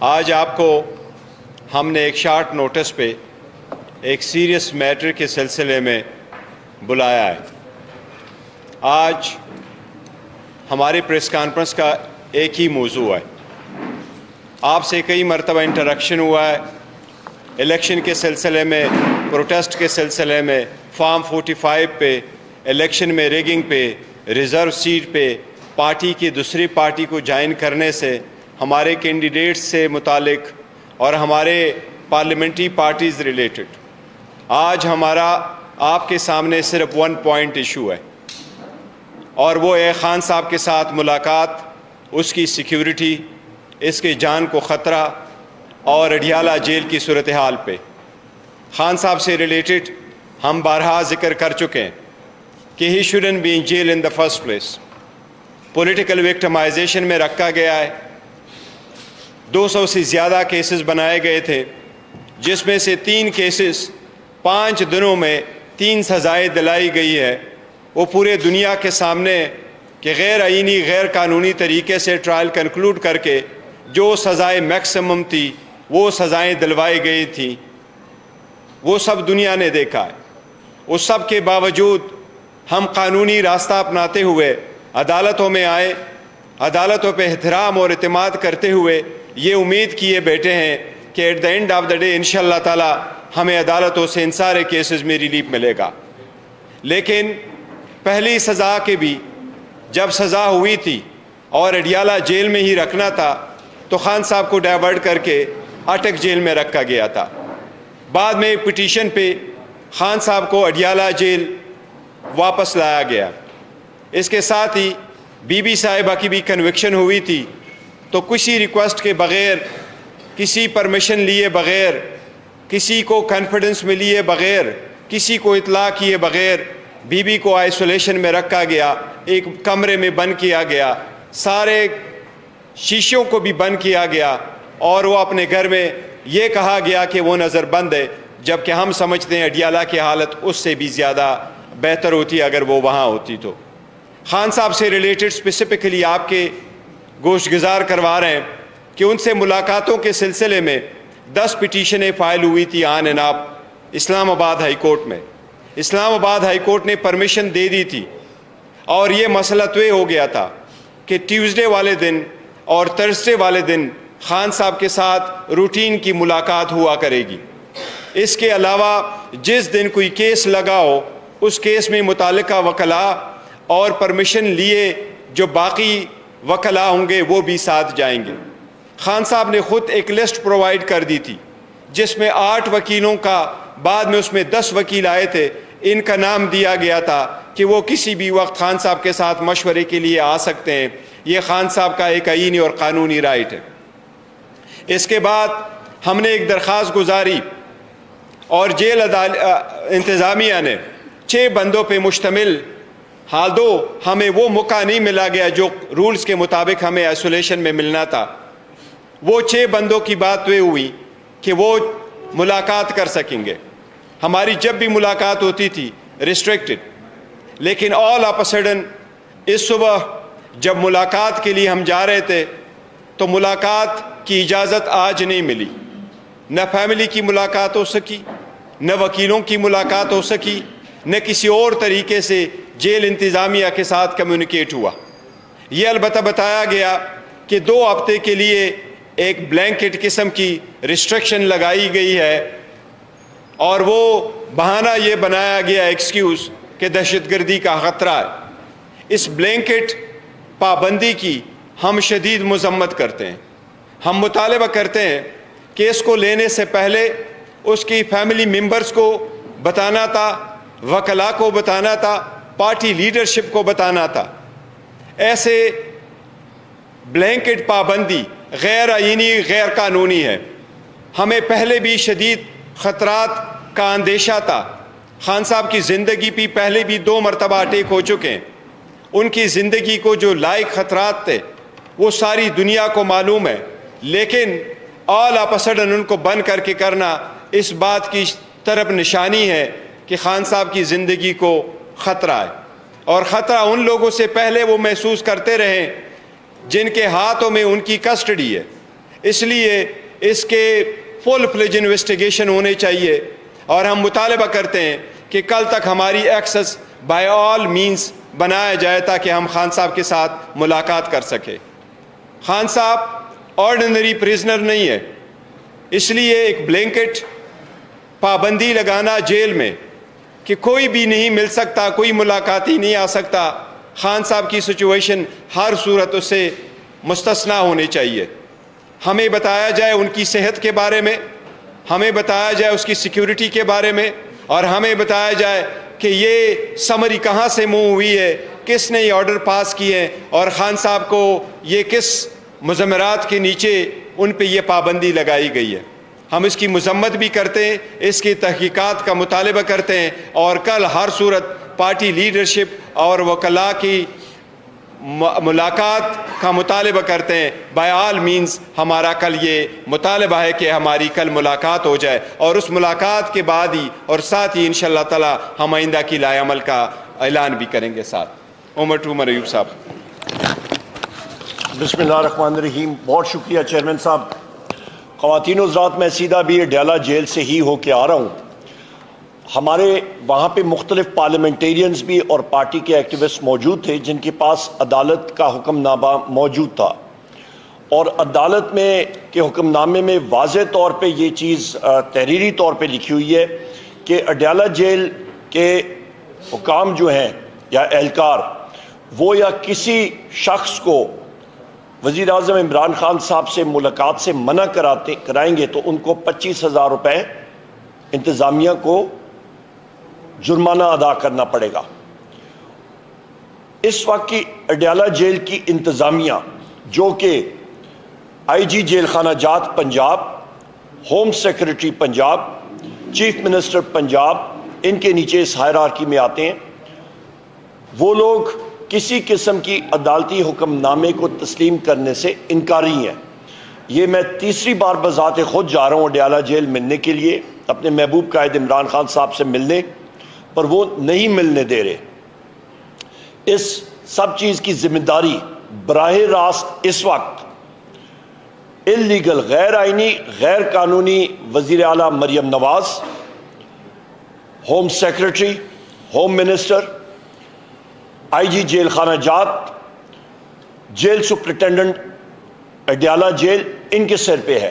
آج آپ کو ہم نے ایک شارٹ نوٹس پہ ایک سیریس میٹر کے سلسلے میں بلایا ہے۔ آج ہماری پریس کانفرنس کا ایک ہی موضوع ہے۔ آپ سے کئی مرتبہ انٹریکشن ہوا ہے، الیکشن کے سلسلے میں، پروٹیسٹ کے سلسلے میں، فارم 45 پہ، الیکشن میں ریگنگ پہ، ریزرو سیٹ پہ، پارٹی کی دوسری پارٹی کو جوائن کرنے سے، ہمارے کینڈیڈیٹس سے متعلق اور ہمارے پارلیمنٹری پارٹیز ریلیٹڈ۔ آج ہمارا آپ کے سامنے صرف 1 پوائنٹ ایشو ہے، اور وہ ہے خان صاحب کے ساتھ ملاقات، اس کی سیکیورٹی، اس کے جان کو خطرہ اور اڈیالہ جیل کی صورتحال پہ۔ خان صاحب سے ریلیٹڈ ہم بارہا ذکر کر چکے ہیں کہ he shouldn't be in jail in the first place. Political victimization میں رکھا گیا ہے، 200 سے زیادہ کیسز بنائے گئے تھے، جس میں سے 3 کیسز 5 دنوں میں 3 سزائیں دلائی گئی ہے۔ وہ پورے دنیا کے سامنے کہ غیر آئینی غیر قانونی طریقے سے ٹرائل کنکلوڈ کر کے جو سزائیں میکسیمم تھی وہ سزائیں دلوائی گئی تھیں، وہ سب دنیا نے دیکھا ہے۔ اس سب کے باوجود ہم قانونی راستہ اپناتے ہوئے عدالتوں میں آئے، عدالتوں پہ احترام اور اعتماد کرتے ہوئے یہ امید کیے بیٹھے ہیں کہ at the end of the day انشاءاللہ تعالی ہمیں عدالتوں سے ان سارے کیسز میں ریلیف ملے گا۔ لیکن پہلی سزا کے بھی جب سزا ہوئی تھی اور اڈیالہ جیل میں ہی رکھنا تھا تو خان صاحب کو ڈائیورٹ کر کے اٹک جیل میں رکھا گیا تھا۔ بعد میں پٹیشن پہ خان صاحب کو اڈیالہ جیل واپس لایا گیا۔ اس کے ساتھ ہی بی بی صاحبہ کی بھی کنوکشن ہوئی تھی، تو کسی ریکویسٹ کے بغیر، کسی پرمیشن لیے بغیر، کسی کو کانفیڈنس میں لیے بغیر، کسی کو اطلاع کیے بغیر بی بی کو آئسولیشن میں رکھا گیا، ایک کمرے میں بند کیا گیا، سارے شیشوں کو بھی بند کیا گیا، اور وہ اپنے گھر میں یہ کہا گیا کہ وہ نظر بند ہے، جبکہ ہم سمجھتے ہیں اڈیالہ کی حالت اس سے بھی زیادہ بہتر ہوتی اگر وہ وہاں ہوتی تو۔ خان صاحب سے ریلیٹڈ اسپیسیفکلی آپ کے گوشت گزار کروا رہے ہیں کہ ان سے ملاقاتوں کے سلسلے میں 10 پٹیشنیں فائل ہوئی تھی آن اینڈ آف اسلام آباد ہائی کورٹ میں۔ اسلام آباد ہائی کورٹ نے پرمیشن دے دی تھی، اور یہ مسئلہ طے ہو گیا تھا کہ ٹیوزڈے والے دن اور تھرسڈے والے دن خان صاحب کے ساتھ روٹین کی ملاقات ہوا کرے گی۔ اس کے علاوہ جس دن کوئی کیس لگا ہو اس کیس میں متعلقہ وکلاء اور پرمیشن لیے جو باقی وکلاء ہوں گے وہ بھی ساتھ جائیں گے۔ خان صاحب نے خود ایک لسٹ پرووائڈ کر دی تھی جس میں 8 وکیلوں کا، بعد میں اس میں 10 وکیل آئے تھے، ان کا نام دیا گیا تھا کہ وہ کسی بھی وقت خان صاحب کے ساتھ مشورے کے لیے آ سکتے ہیں۔ یہ خان صاحب کا ایک آئینی اور قانونی رائٹ ہے۔ اس کے بعد ہم نے ایک درخواست گزاری، اور جیل انتظامیہ نے 6 بندوں پہ مشتمل، حال دو ہمیں وہ موقع نہیں ملا گیا جو رولز کے مطابق ہمیں آئسولیشن میں ملنا تھا، وہ 6 بندوں کی بات یہ ہوئی کہ وہ ملاقات کر سکیں گے۔ ہماری جب بھی ملاقات ہوتی تھی ریسٹرکٹڈ، لیکن آل آف اے سڈن اس صبح جب ملاقات کے لیے ہم جا رہے تھے تو ملاقات کی اجازت آج نہیں ملی۔ نہ فیملی کی ملاقات ہو سکی، نہ وکیلوں کی ملاقات ہو سکی، نہ کسی اور طریقے سے جیل انتظامیہ کے ساتھ کمیونیکیٹ ہوا۔ یہ البتہ بتایا گیا کہ 2 ہفتے کے لیے ایک بلینکٹ قسم کی ریسٹرکشن لگائی گئی ہے، اور وہ بہانہ یہ بنایا گیا ایکسکیوز کہ دہشت گردی کا خطرہ ہے۔ اس بلینکٹ پابندی کی ہم شدید مذمت کرتے ہیں۔ ہم مطالبہ کرتے ہیں کہ اس کو لینے سے پہلے اس کی فیملی ممبرز کو بتانا تھا، وکلاء کو بتانا تھا، پارٹی لیڈرشپ کو بتانا تھا۔ ایسے بلینکٹ پابندی غیر آئینی، غیر قانونی ہے۔ ہمیں پہلے بھی شدید خطرات کا اندیشہ تھا۔ خان صاحب کی زندگی بھی پہلے بھی 2 مرتبہ اٹیک ہو چکے ہیں۔ ان کی زندگی کو جو لائق خطرات تھے وہ ساری دنیا کو معلوم ہے، لیکن آل آف اے سڈن ان کو بند کر کے کرنا اس بات کی طرف نشانی ہے کہ خان صاحب کی زندگی کو خطرہ ہے، اور خطرہ ان لوگوں سے پہلے وہ محسوس کرتے رہیں جن کے ہاتھوں میں ان کی کسٹڈی ہے۔ اس لیے اس کے فل فلیج انویسٹیگیشن ہونے چاہیے، اور ہم مطالبہ کرتے ہیں کہ کل تک ہماری ایکسس بائی آل مینز بنایا جائے تاکہ ہم خان صاحب کے ساتھ ملاقات کر سکیں۔ خان صاحب آرڈنری پریزنر نہیں ہے، اس لیے ایک بلینکٹ پابندی لگانا جیل میں کہ کوئی بھی نہیں مل سکتا، کوئی ملاقاتی نہیں آ سکتا، خان صاحب کی سچویشن ہر صورت اس سے مستثنیٰ ہونی چاہیے۔ ہمیں بتایا جائے ان کی صحت کے بارے میں، ہمیں بتایا جائے اس کی سیکیورٹی کے بارے میں، اور ہمیں بتایا جائے کہ یہ سمری کہاں سے موو ہوئی ہے، کس نے یہ آرڈر پاس کیے ہیں، اور خان صاحب کو یہ کس مضمرات کے نیچے ان پہ یہ پابندی لگائی گئی ہے۔ ہم اس کی مذمت بھی کرتے ہیں، اس کی تحقیقات کا مطالبہ کرتے ہیں، اور کل ہر صورت پارٹی لیڈرشپ اور وکلاء کی ملاقات کا مطالبہ کرتے ہیں۔ بائی آل مینز ہمارا کل یہ مطالبہ ہے کہ ہماری کل ملاقات ہو جائے، اور اس ملاقات کے بعد ہی اور ساتھ ہی انشاءاللہ تعالی ہم آئندہ کی لائے عمل کا اعلان بھی کریں گے ساتھ۔ عمر ایوب صاحب۔ بسم اللہ الرحمن الرحیم۔ بہت شکریہ چیئرمین صاحب۔ خواتین و حضرات، میں سیدھا بھی اڈیالہ جیل سے ہی ہو کے آ رہا ہوں۔ ہمارے وہاں پہ مختلف پارلیمنٹیرینز بھی اور پارٹی کے ایکٹیوسٹ موجود تھے جن کے پاس عدالت کا حکم نامہ موجود تھا، اور عدالت میں کے حکم نامے میں واضح طور پہ یہ چیز تحریری طور پہ لکھی ہوئی ہے کہ اڈیالہ جیل کے حکام جو ہیں یا اہلکار، وہ یا کسی شخص کو وزیر اعظم عمران خان صاحب سے ملاقات سے منع کرائیں گے تو ان کو 25,000 روپے انتظامیہ کو جرمانہ ادا کرنا پڑے گا۔ اس وقت کی اڈیالہ جیل کی انتظامیہ، جو کہ آئی جی جیل خانہ جات Punjab, home secretary Punjab, chief minister Punjab, ان کے نیچے اس ہائرارکی میں آتے ہیں، وہ لوگ کسی قسم کی عدالتی حکم نامے کو تسلیم کرنے سے انکاری ہیں۔ یہ میں تیسری بار بذات خود جا رہا ہوں اڈیالہ جیل ملنے کے لیے، اپنے محبوب قائد عمران خان صاحب سے ملنے، پر وہ نہیں ملنے دے رہے۔ اس سب چیز کی ذمہ داری براہ راست اس وقت اللیگل، غیر آئینی، غیر قانونی وزیر اعلیٰ Maryam Nawaz, home secretary, home minister, آئی جی جیل خانہ جات، جیل سپرنٹینڈنٹ اڈیالہ جیل، ان کے سر پہ ہے۔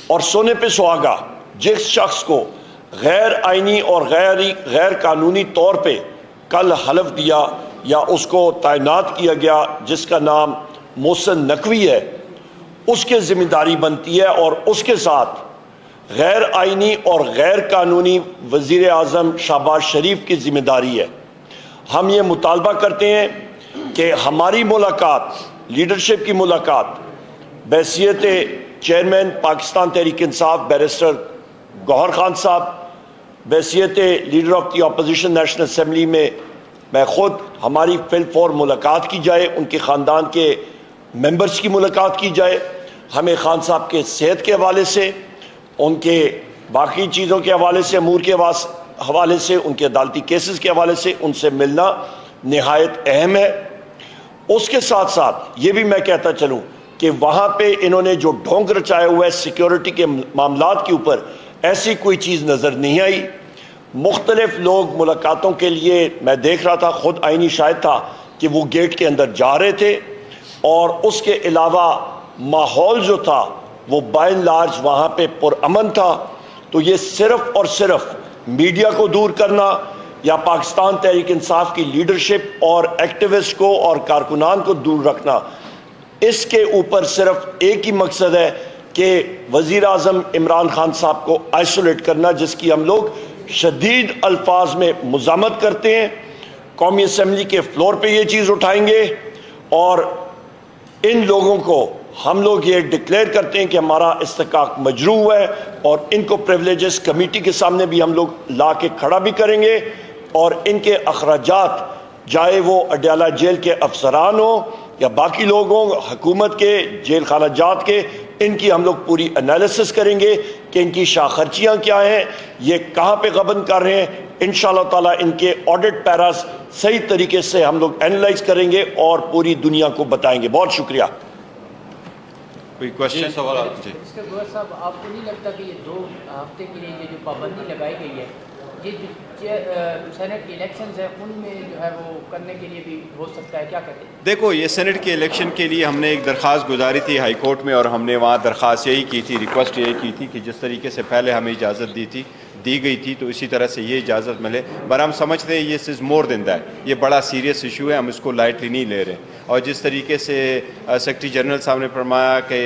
اور سونے پہ سہاگا جس شخص کو غیر آئینی اور غیر قانونی طور پہ کل حلف دیا یا اس کو تعینات کیا گیا، جس کا نام محسن نقوی ہے، اس کے ذمہ داری بنتی ہے، اور اس کے ساتھ غیر آئینی اور غیر قانونی وزیر اعظم شہباز شریف کی ذمہ داری ہے۔ ہم یہ مطالبہ کرتے ہیں کہ ہماری ملاقات، لیڈرشپ کی ملاقات، بحیثیت چیئرمین پاکستان تحریک انصاف بیرسٹر گوہر خان صاحب، بحیثیت leader of the opposition national assembly میں خود، ہماری فی الفور ملاقات کی جائے، ان کے خاندان کے ممبرز کی ملاقات کی جائے۔ ہمیں خان صاحب کے صحت کے حوالے سے، ان کے باقی چیزوں کے حوالے سے، امور کے حوالے سے، ان کے عدالتی کیسز کے حوالے سے ان سے ملنا نہایت اہم ہے۔ اس کے ساتھ ساتھ یہ بھی میں کہتا چلوں کہ وہاں پہ انہوں نے جو ڈھونگ رچایا ہوا ہے سیکیورٹی کے معاملات کے اوپر، ایسی کوئی چیز نظر نہیں آئی۔ مختلف لوگ ملاقاتوں کے لیے، میں دیکھ رہا تھا، خود آئینی شاہد تھا کہ وہ گیٹ کے اندر جا رہے تھے، اور اس کے علاوہ ماحول جو تھا وہ بائی اینڈ لارج وہاں پہ پرامن تھا۔ تو یہ صرف اور صرف میڈیا کو دور کرنا یا پاکستان تحریک انصاف کی لیڈرشپ اور ایکٹیوسٹ کو اور کارکنان کو دور رکھنا، اس کے اوپر صرف ایک ہی مقصد ہے کہ وزیر اعظم عمران خان صاحب کو آئسولیٹ کرنا، جس کی ہم لوگ شدید الفاظ میں مذمت کرتے ہیں۔ قومی اسمبلی کے فلور پہ یہ چیز اٹھائیں گے، اور ان لوگوں کو ہم لوگ یہ ڈکلیئر کرتے ہیں کہ ہمارا استحقاق مجروح ہے، اور ان کو پریولیجز کمیٹی کے سامنے بھی ہم لوگ لا کے کھڑا بھی کریں گے، اور ان کے اخراجات، چاہے وہ اڈیالہ جیل کے افسران ہوں یا باقی لوگ ہوں، حکومت کے، جیل خانہ جات کے، ان کی ہم لوگ پوری انالیسس کریں گے کہ ان کی شاہ خرچیاں کیا ہیں، یہ کہاں پہ غبن کر رہے ہیں۔ انشاءاللہ تعالیٰ ان کے آڈٹ پیراز صحیح طریقے سے ہم لوگ اینالائز کریں گے اور پوری دنیا کو بتائیں گے۔ بہت شکریہ۔ کوئی کوشچن؟ سوالات جی. مسٹر گوہر صاحب، آپ کو نہیں لگتا کہ یہ 2 ہفتے کے لیے یہ جو پابندی لگائی گئی ہے، یہ جو سینٹ کی الیکشنز ہیں ان میں جو ہے وہ کرنے کے لیے بھی ہو سکتا ہے؟ کیا کہتے ہیں؟ دیکھو، یہ سینٹ کے الیکشن کے لیے ہم نے ایک درخواست گزاری تھی ہائی کورٹ میں، اور ہم نے وہاں درخواست یہی کی تھی، ریکویسٹ یہی کی تھی کہ جس طریقے سے پہلے ہمیں اجازت دی گئی تھی تو اسی طرح سے یہ اجازت ملے. پر ہم سمجھتے ہیں یہ از مور دین دیٹ، یہ بڑا سیریس ایشو ہے، ہم اس کو لائٹلی نہیں لے رہے. اور جس طریقے سے سیکرٹری جنرل صاحب نے فرمایا کہ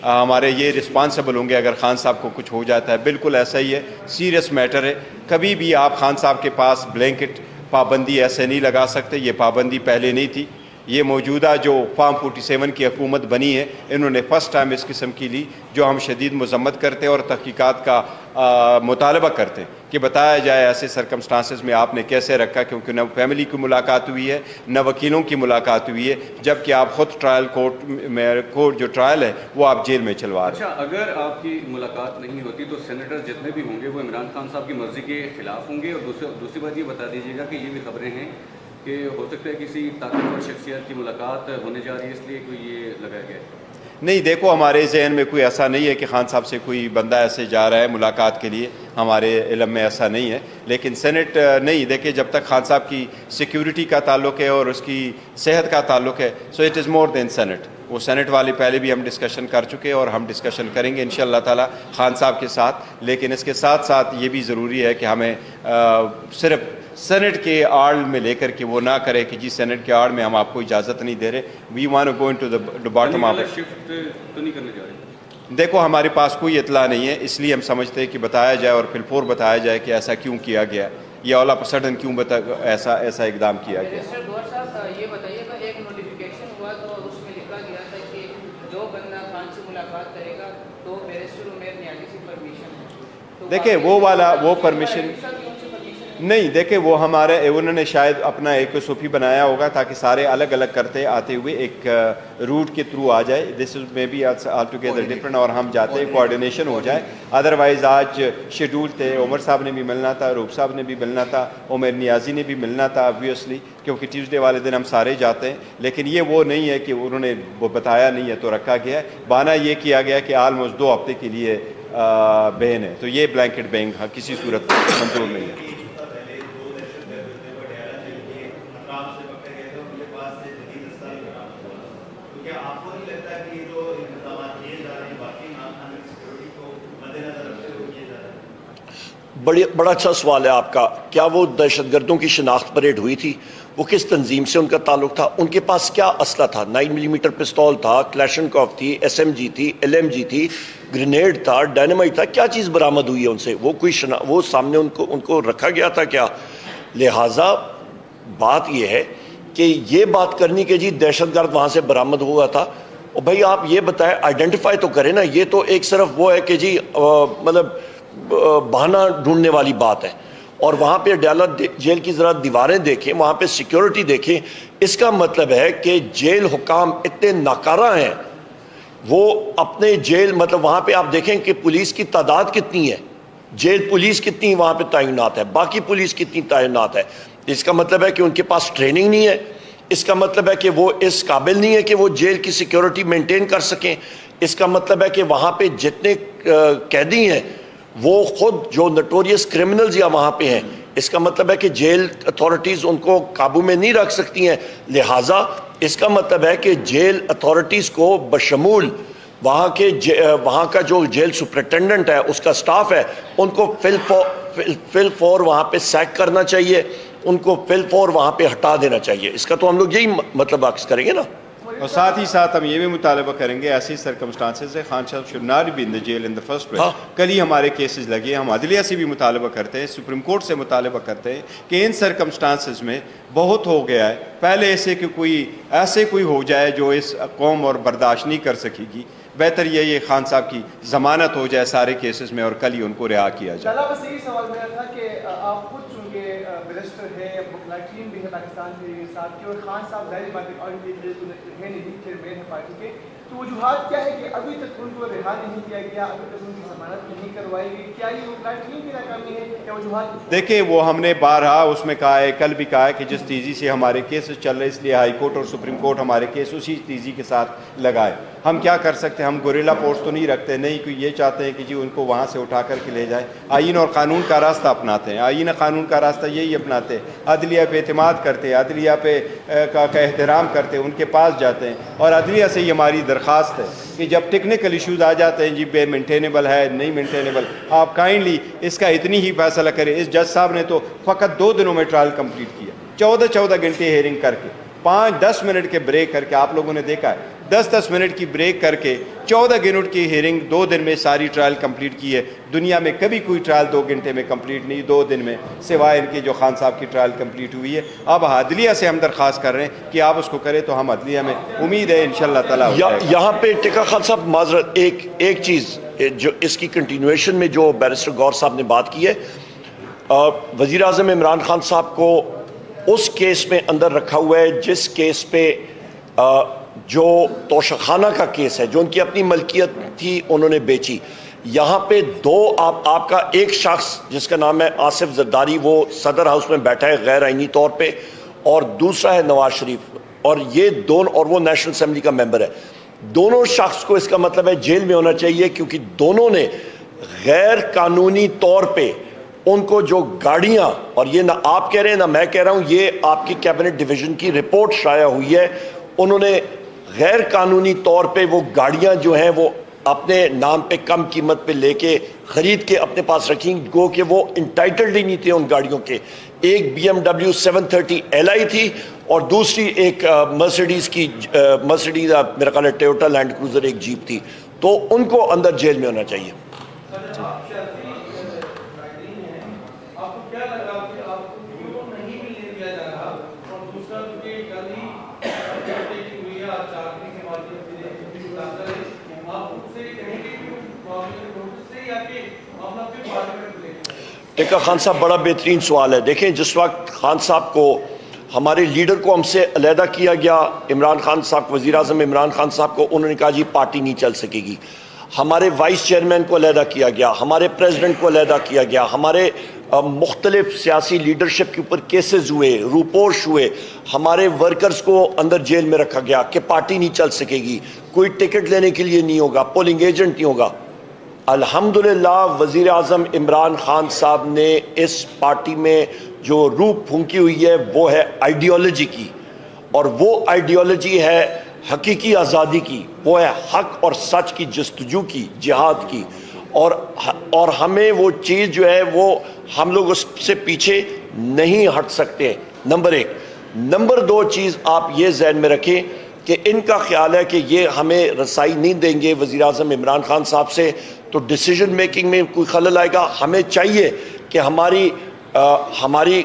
ہمارے یہ رسپانسبل ہوں گے اگر خان صاحب کو کچھ ہو جاتا ہے، بالکل ایسا ہی ہے، سیریس میٹر ہے. کبھی بھی آپ خان صاحب کے پاس بلینکٹ پابندی ایسے نہیں لگا سکتے. یہ پابندی پہلے نہیں تھی. یہ موجودہ جو فارم 47 کی حکومت بنی ہے، انہوں نے فرسٹ ٹائم اس قسم کی لی، جو ہم شدید مذمت کرتے ہیں اور تحقیقات کا مطالبہ کرتے ہیں کہ بتایا جائے ایسے سرکمسٹانسز میں آپ نے کیسے رکھا، کیونکہ نہ فیملی کی ملاقات ہوئی ہے نہ وکیلوں کی ملاقات ہوئی ہے، جبکہ آپ خود ٹرائل کورٹ میں جو ٹرائل ہے وہ آپ جیل میں چلوا رہے ہیں. اچھا، اگر آپ کی ملاقات نہیں ہوتی تو سینیٹر جتنے بھی ہوں گے وہ عمران خان صاحب کی مرضی کے خلاف ہوں گے. اور دوسری بات یہ بتا دیجیے گا کہ یہ بھی خبریں ہیں کہ ہو سکتا ہے کسی طاقتور شخصیت کی ملاقات ہونے جا رہی ہے، اس لیے کوئی یہ لگایا گیا ہے. نہیں، دیکھو، ہمارے ذہن میں کوئی ایسا نہیں ہے کہ خان صاحب سے کوئی بندہ ایسے جا رہا ہے ملاقات کے لیے، ہمارے علم میں ایسا نہیں ہے. لیکن سینٹ نہیں، دیکھیں، جب تک خان صاحب کی سیکیورٹی کا تعلق ہے اور اس کی صحت کا تعلق ہے، so it is more than senate. وہ سینٹ والے پہلے بھی ہم ڈسکشن کر چکے ہیں اور ہم ڈسکشن کریں گے انشاءاللہ تعالی خان صاحب کے ساتھ. لیکن اس کے ساتھ ساتھ یہ بھی ضروری ہے کہ ہمیں صرف سینٹ کے آڑ میں لے کر کے وہ نہ کرے کہ جی سینٹ کے آڑ میں ہم آپ کو اجازت نہیں دے رہے. We want to go into the bottom of it. Shift تو نہیں کرنے جا رہے؟ دیکھو، ہمارے پاس کوئی اطلاع نہیں ہے، اس لیے ہم سمجھتے ہیں کہ بتایا جائے اور پھر فور بتایا جائے کہ ایسا کیوں کیا گیا، یا آل آف سڈن کیوں ایسا اقدام کیا گیا. مسٹر گوہر صاحب، یہ بتائیے گا، ایک نوٹیفیکیشن ہوا تو اس میں لکھا گیا تھا کہ جو بندہ خان سے ملاقات کرے گا تو بیرسٹر عمیر نیازی سے پرمیشن ہے. دیکھیں، وہ والا وہ پرمیشن نہیں، دیکھیں، وہ ہمارے انہوں نے شاید اپنا ایک صوفی بنایا ہوگا تاکہ سارے الگ الگ کرتے آتے ہوئے ایک روٹ کے تھرو آ جائے. This is maybe altogether different, اور ہم جاتے ہیں کوآرڈینیشن ہو جائے. ادروائز آج شیڈول تھے، عمر صاحب نے بھی ملنا تھا، روپ صاحب نے بھی ملنا تھا، عمر نیازی نے بھی ملنا تھا آبویسلی، کیونکہ ٹیوزڈے والے دن ہم سارے جاتے ہیں. لیکن یہ وہ نہیں ہے کہ انہوں نے وہ بتایا نہیں ہے تو رکھا گیا ہے. بہانہ یہ کیا گیا کہ آلموسٹ 2 ہفتے کے لیے بین ہے، تو یہ بلینکٹ بینگ کسی صورت منظور نہیں ہے. بڑا اچھا سوال ہے آپ کا. کیا وہ دہشت گردوں کی شناخت پریڈ ہوئی تھی؟ وہ کس تنظیم سے ان کا تعلق تھا؟ ان کے پاس کیا اسلحہ تھا؟ 9 ملی میٹر پستول تھا، کلیشنکوف تھی، SMG تھی، LMG تھی، گرینیڈ تھا، ڈائنامائٹ تھا. کیا چیز برآمد ہوئی ہے ان سے؟ وہ کوئی وہ سامنے ان کو رکھا گیا تھا کیا؟ لہٰذا بات یہ ہے کہ یہ بات کرنی کہ جی دہشت گرد وہاں سے برآمد ہوا تھا، اور بھائی آپ یہ بتائیں، آئیڈینٹیفائی تو کریں نا. یہ تو ایک صرف وہ ہے کہ جی مطلب بہانہ ڈھونڈنے والی بات ہے. اور وہاں پہ ڈیالہ جیل کی ذرا دیواریں دیکھیں، وہاں پہ سیکیورٹی دیکھیں. اس کا مطلب ہے کہ جیل حکام اتنے ناکارہ ہیں، وہ اپنے جیل مطلب وہاں پہ آپ دیکھیں کہ پولیس کی تعداد کتنی ہے، جیل پولیس کتنی وہاں پہ تعینات ہے، باقی پولیس کتنی تعینات ہے. اس کا مطلب ہے کہ ان کے پاس ٹریننگ نہیں ہے. اس کا مطلب ہے کہ وہ اس قابل نہیں ہے کہ وہ جیل کی سیکیورٹی مینٹین کر سکیں. اس کا مطلب ہے کہ وہاں پہ جتنے قیدی ہیں وہ خود جو نٹوریس کرمنلز یا وہاں پہ ہیں، اس کا مطلب ہے کہ جیل اتھارٹیز ان کو قابو میں نہیں رکھ سکتی ہیں. لہٰذا اس کا مطلب ہے کہ جیل اتھارٹیز کو بشمول وہاں کا جو جیل سپرنٹینڈنٹ ہے، اس کا سٹاف ہے، ان کو فل فور وہاں پہ سیک کرنا چاہیے، ان کو فل فور وہاں پہ ہٹا دینا چاہیے. اس کا تو ہم لوگ یہی مطلب عکس کریں گے نا. اور ساتھ ہی ساتھ ہم یہ بھی مطالبہ کریں گے، ایسی سرکمسٹانسز ہے خان صاحب should not be in the jail in the first place. کل ہی ہمارے کیسز لگے، ہم عدلیہ سے بھی مطالبہ کرتے ہیں، سپریم کورٹ سے مطالبہ کرتے ہیں کہ ان سرکمسٹانسز میں بہت ہو گیا ہے. پہلے ایسے کہ کوئی ہو جائے جو اس قوم اور برداشت نہیں کر سکے گی. بہتر یہ خان صاحب کی ضمانت ہو جائے سارے کیسز میں اور کل ہی ان کو رہا کیا جائے. لالا، بس یہی سوال میرا تھا کہ آپ خود چونکہ بیرسٹر ہے، ٹیم بھی ہے پاکستان کے ساتھ کی، اور خان صاحب ظاہر بات ہے نہیں چیئرمین ہے پارٹی کے، تو وجوہات کیا ہے کہ ابھی تک ان کو رہا نہیں کیا گیا، ابھی تک ان کی ضمانت نہیں کروائی گئی؟ کیا یہ ٹیم کی ناکامی ہے یا وجوہات؟ دیکھیں، وہ ہم نے بارہا اس میں کہا ہے، کل بھی کہا ہے کہ جس تیزی سے ہمارے کیسز چل رہے اس لیے ہائی کورٹ اور سپریم کورٹ ہمارے کیس اسی تیزی کے ساتھ لگائے. ہم کیا کر سکتے ہیں؟ ہم گوریلا فورس تو نہیں رکھتے، نہیں کہ یہ چاہتے ہیں کہ جی ان کو وہاں سے اٹھا کر کے لے جائیں. آئین اور قانون کا راستہ اپناتے ہیں، آئین قانون کا راستہ یہی اپناتے ہیں، عدلیہ پہ اعتماد کرتے ہیں، عدلیہ پہ کا احترام کرتے ہیں، ان کے پاس جاتے ہیں. اور عدلیہ سے یہ ہماری درخواست ہے کہ جب ٹیکنیکل ایشوز آ جاتے ہیں، جی بے مینٹینیبل ہے نہیں مینٹینیبل، آپ کائنڈلی اس کا اتنی ہی فیصلہ کریں. اس جج صاحب نے تو فقط 2 دنوں میں ٹرائل کمپلیٹ کیا، 14 گھنٹے ہیئرنگ کر کے، 5-10 منٹ کے بریک کر کے. آپ لوگوں نے دیکھا ہے 10 منٹ کی بریک کر کے 14 منٹ کی ہیئرنگ 2 دن میں ساری ٹرائل کمپلیٹ کی ہے. دنیا میں کبھی کوئی ٹرائل 2 گھنٹے میں کمپلیٹ نہیں، 2 دن میں، سوائے ان کے جو خان صاحب کی ٹرائل کمپلیٹ ہوئی ہے. اب عدلیہ سے ہم درخواست کر رہے ہیں کہ آپ اس کو کریں، تو ہم عدلیہ میں امید ہے انشاءاللہ تعالیٰ ہو جائے گا. یہاں پہ ٹکا خان صاحب معذرت، ایک چیز جو اس کی کنٹینویشن میں جو بیرسٹر غور صاحب نے بات کی ہے، وزیر اعظم عمران خان صاحب کو اس کیس میں اندر رکھا ہوا ہے جس کیس پہ جو توشخانہ کا کیس ہے، جو ان کی اپنی ملکیت تھی انہوں نے بیچی. یہاں پہ 2 آپ کا ایک شخص جس کا نام ہے آصف زرداری، وہ صدر ہاؤس میں بیٹھا ہے غیر آئینی طور پہ، اور دوسرا ہے نواز شریف، اور یہ دونوں، اور وہ نیشنل اسمبلی کا ممبر ہے. دونوں شخص کو اس کا مطلب ہے جیل میں ہونا چاہیے، کیونکہ دونوں نے غیر قانونی طور پہ ان کو جو گاڑیاں، اور یہ نہ آپ کہہ رہے ہیں نہ میں کہہ رہا ہوں، یہ آپ کی کیبنٹ ڈویژن کی رپورٹ شائع ہوئی ہے، انہوں نے غیر قانونی طور پہ وہ گاڑیاں جو ہیں وہ اپنے نام پہ کم قیمت پہ لے کے خرید کے اپنے پاس رکھیں، گو کہ وہ انٹائٹلڈ ہی نہیں تھے ان گاڑیوں کے. ایک BMW 730 Li تھی، اور دوسری ایک مرسیڈیز میرا خیال ہے ٹویوٹا لینڈ کروزر ایک جیپ تھی. تو ان کو اندر جیل میں ہونا چاہیے. ٹکا خان صاحب بڑا بہترین سوال ہے. دیکھیں، جس وقت خان صاحب کو، ہمارے لیڈر کو ہم سے علیحدہ کیا گیا، عمران خان صاحب، وزیر اعظم عمران خان صاحب کو، انہوں نے کہا جی پارٹی نہیں چل سکے گی. ہمارے وائس چیئرمین کو علیحدہ کیا گیا، ہمارے پریزیڈنٹ کو علیحدہ کیا گیا، ہمارے مختلف سیاسی لیڈرشپ کے اوپر کیسز ہوئے، روپوش ہوئے، ہمارے ورکرز کو اندر جیل میں رکھا گیا کہ پارٹی نہیں چل سکے گی، کوئی ٹکٹ لینے کے لیے نہیں ہوگا، پولنگ ایجنٹ نہیں ہوگا. الحمدللہ وزیر اعظم عمران خان صاحب نے اس پارٹی میں جو روح پھونکی ہوئی ہے وہ ہے آئیڈیالوجی کی، اور وہ آئیڈیالوجی ہے حقیقی آزادی کی، وہ ہے حق اور سچ کی جستجو کی، جہاد کی. اور ہمیں وہ چیز جو ہے وہ ہم لوگ اس سے پیچھے نہیں ہٹ سکتے. نمبر 1. نمبر 2 چیز آپ یہ ذہن میں رکھیں کہ ان کا خیال ہے کہ یہ ہمیں رسائی نہیں دیں گے وزیر اعظم عمران خان صاحب سے تو ڈیسیجن میکنگ میں کوئی خلل آئے گا. ہمیں چاہیے کہ ہماری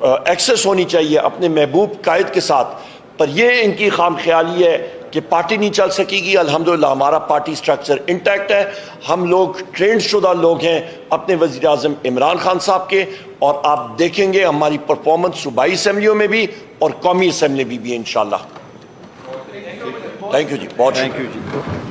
ایکسس ہونی چاہیے اپنے محبوب قائد کے ساتھ، پر یہ ان کی خام خیالی ہے کہ پارٹی نہیں چل سکے گی. الحمدللہ ہمارا پارٹی سٹرکچر انٹیکٹ ہے، ہم لوگ ٹرینڈ شدہ لوگ ہیں اپنے وزیر اعظم عمران خان صاحب کے، اور آپ دیکھیں گے ہماری پرفارمنس صوبائی اسمبلیوں میں بھی اور قومی اسمبلی میں بھی انشاءاللہ. تھینک یو جی، بہت تھینک یو جی.